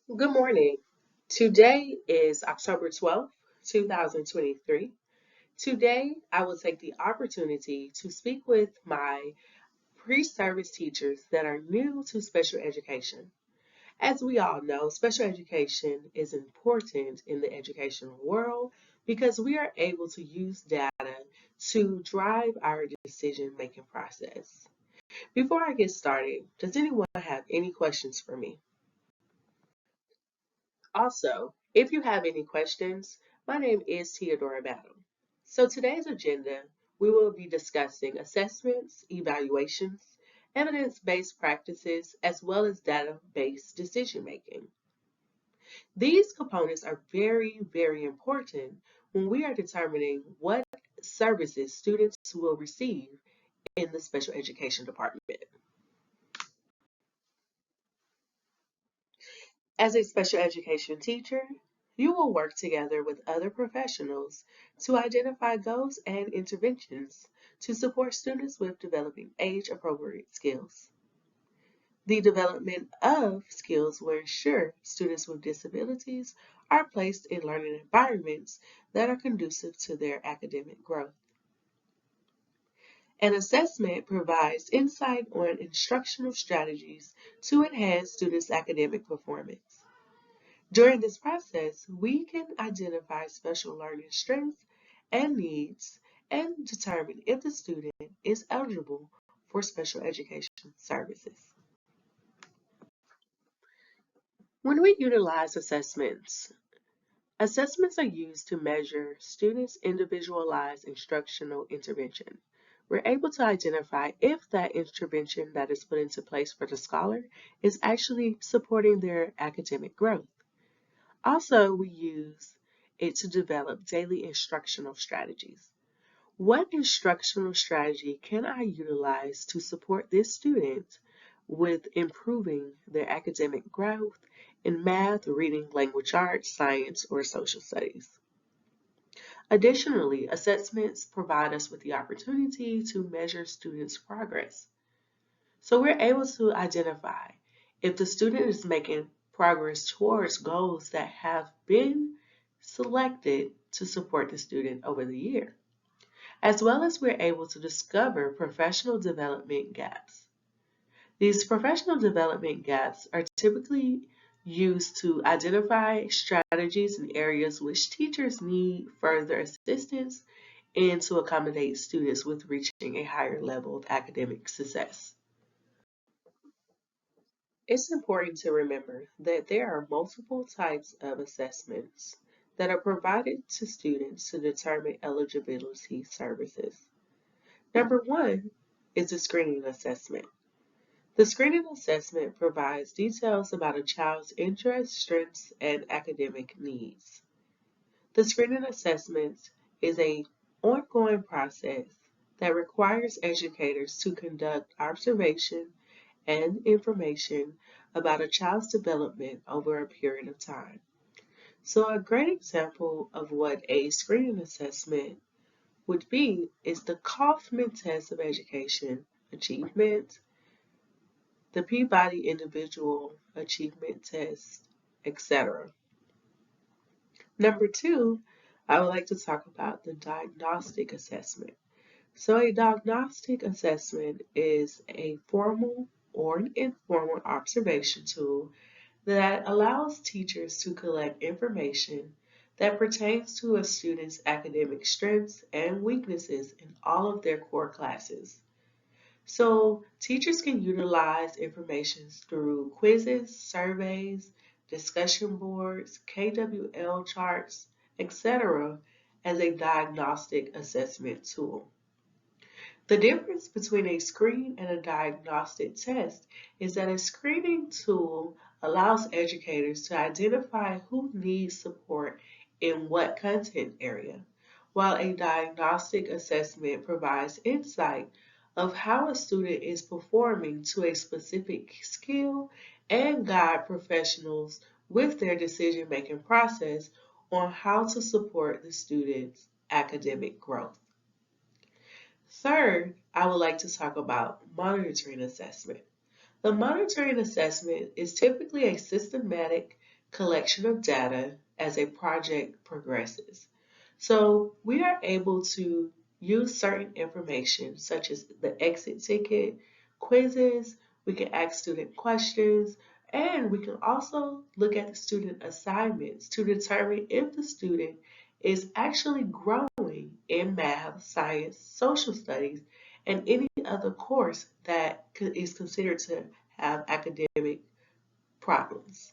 Good morning. Today is October 12th, 2023. Today, I will take the opportunity to speak with my pre-service teachers that are new to special education. As we all know, special education is important in the educational world because we are able to use data to drive our decision-making process. Before I get started, does anyone have any questions for me? Also, if you have any questions, my name is Theodora Battle. So today's agenda, we will be discussing assessments, evaluations, evidence-based practices, as well as data-based decision-making. These components are very, very important when we are determining what services students will receive in the special education department. As a special education teacher, you will work together with other professionals to identify goals and interventions to support students with developing age-appropriate skills. The development of skills will ensure students with disabilities are placed in learning environments that are conducive to their academic growth. An assessment provides insight on instructional strategies to enhance students' academic performance. During this process, we can identify special learning strengths and needs and determine if the student is eligible for special education services. When we utilize assessments, assessments are used to measure students' individualized instructional intervention. We're able to identify if that intervention that is put into place for the scholar is actually supporting their academic growth. Also, we use it to develop daily instructional strategies. What instructional strategy can I utilize to support this student with improving their academic growth in math, reading, language arts, science, or social studies? Additionally, assessments provide us with the opportunity to measure students' progress. So we're able to identify if the student is making progress towards goals that have been selected to support the student over the year, as well as we're able to discover professional development gaps. These professional development gaps are typically used to identify strategies and areas which teachers need further assistance and to accommodate students with reaching a higher level of academic success. It's important to remember that there are multiple types of assessments that are provided to students to determine eligibility services. Number one is the screening assessment. The screening assessment provides details about a child's interests, strengths, and academic needs. The screening assessment is an ongoing process that requires educators to conduct observation and information about a child's development over a period of time. So a great example of what a screening assessment would be is the Kaufman Test of Education Achievement, the Peabody Individual Achievement Test, etc. Number two, I would like to talk about the diagnostic assessment. So a diagnostic assessment is a formal or an informal observation tool that allows teachers to collect information that pertains to a student's academic strengths and weaknesses in all of their core classes. So teachers can utilize information through quizzes, surveys, discussion boards, KWL charts, etc. as a diagnostic assessment tool. The difference between a screen and a diagnostic test is that a screening tool allows educators to identify who needs support in what content area, while a diagnostic assessment provides insight of how a student is performing to a specific skill and guide professionals with their decision-making process on how to support the student's academic growth. Third, I would like to talk about monitoring assessment. The monitoring assessment is typically a systematic collection of data as a project progresses. So we are able to use certain information such as the exit ticket, quizzes, we can ask student questions, and we can also look at the student assignments to determine if the student is actually growing in math, science, social studies, and any other course that is considered to have academic problems.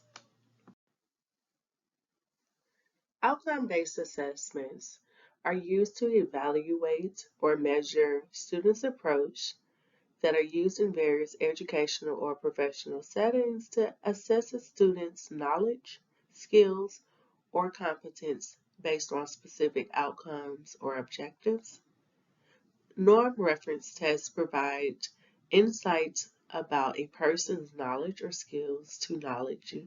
Outcome-based assessments are used to evaluate or measure students' approach that are used in various educational or professional settings to assess a student's knowledge, skills, or competence based on specific outcomes or objectives. Norm reference tests provide insights about a person's knowledge or skills to knowledge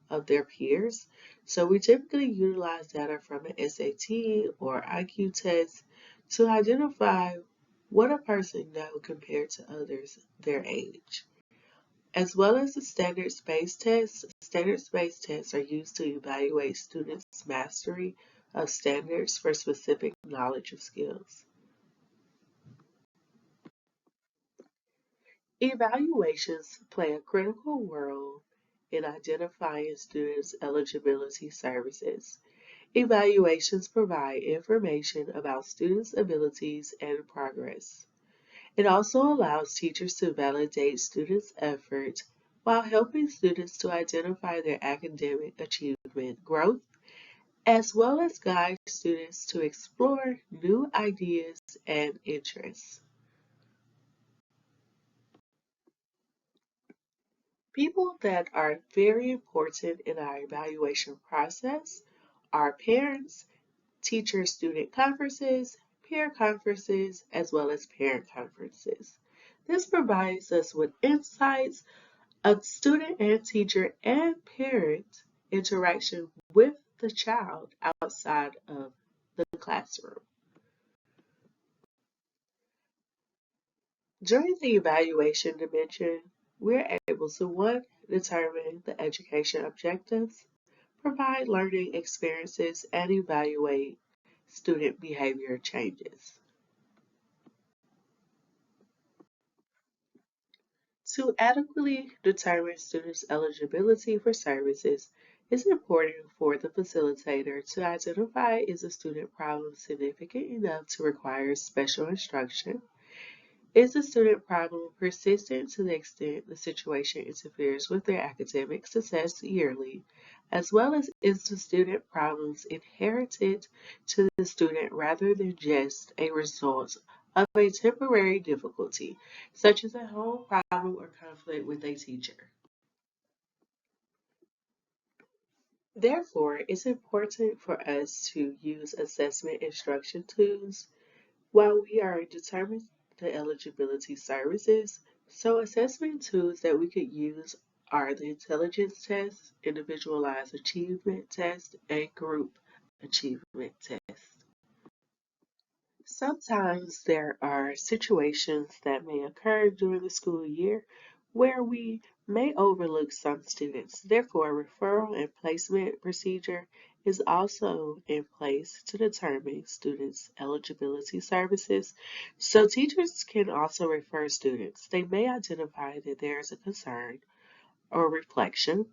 of their peers. So we typically utilize data from an SAT or IQ test to identify what a person knows compared to others their age. As well as the standards-based tests, standards-based tests are used to evaluate students' mastery of standards for specific knowledge of skills. Evaluations play a critical role in identifying students' eligibility services. Evaluations provide information about students' abilities and progress. It also allows teachers to validate students' effort while helping students to identify their academic achievement growth, as well as guide students to explore new ideas and interests. People that are very important in our evaluation process are parents, teacher-student conferences, peer conferences, as well as parent conferences. This provides us with insights of student and teacher and parent interaction with the child outside of the classroom. During the evaluation dimension, we're able to one, determine the education objectives, provide learning experiences, and evaluate student behavior changes. To adequately determine students' eligibility for services, it's important for the facilitator to identify is a student problem significant enough to require special instruction. Is the student problem persistent to the extent the situation interferes with their academic success yearly, as well as is the student problems inherited to the student rather than just a result of a temporary difficulty, such as a home problem or conflict with a teacher? Therefore, it's important for us to use assessment instruction tools while we are determining the eligibility services. So assessment tools that we could use are the intelligence test, individualized achievement test, and group achievement test. Sometimes there are situations that may occur during the school year where we may overlook some students. Therefore, a referral and placement procedure is also in place to determine students' eligibility services. So teachers can also refer students. They may identify that there is a concern or reflection.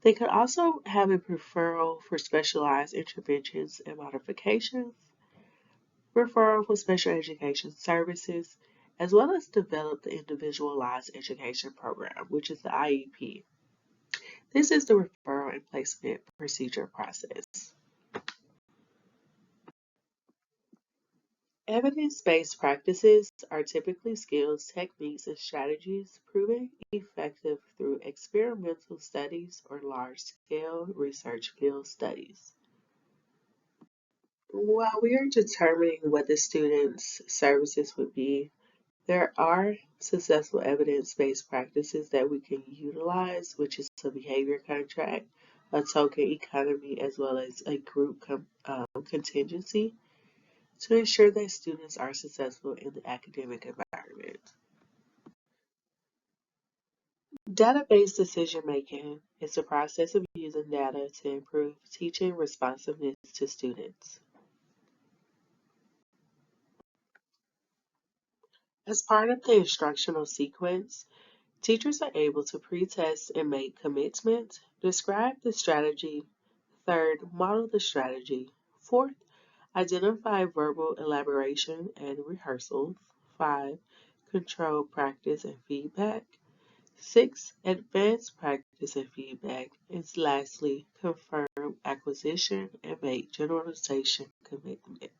They could also have a referral for specialized interventions and modifications, referral for special education services, as well as develop the Individualized Education Program, which is the IEP. This is the referral and placement procedure process. Evidence-based practices are typically skills, techniques, and strategies proven effective through experimental studies or large-scale research field studies. While we are determining what the student's services would be, there are successful evidence-based practices that we can utilize, which is a behavior contract, a token economy, as well as a group contingency to ensure that students are successful in the academic environment. Data-based decision-making is the process of using data to improve teaching responsiveness to students. As part of the instructional sequence, teachers are able to pre-test and make commitments, describe the strategy. Third, model the strategy. Fourth, identify verbal elaboration and rehearsals. 5. Control practice and feedback. 6. Advance practice and feedback. And lastly, confirm acquisition and make generalization commitments.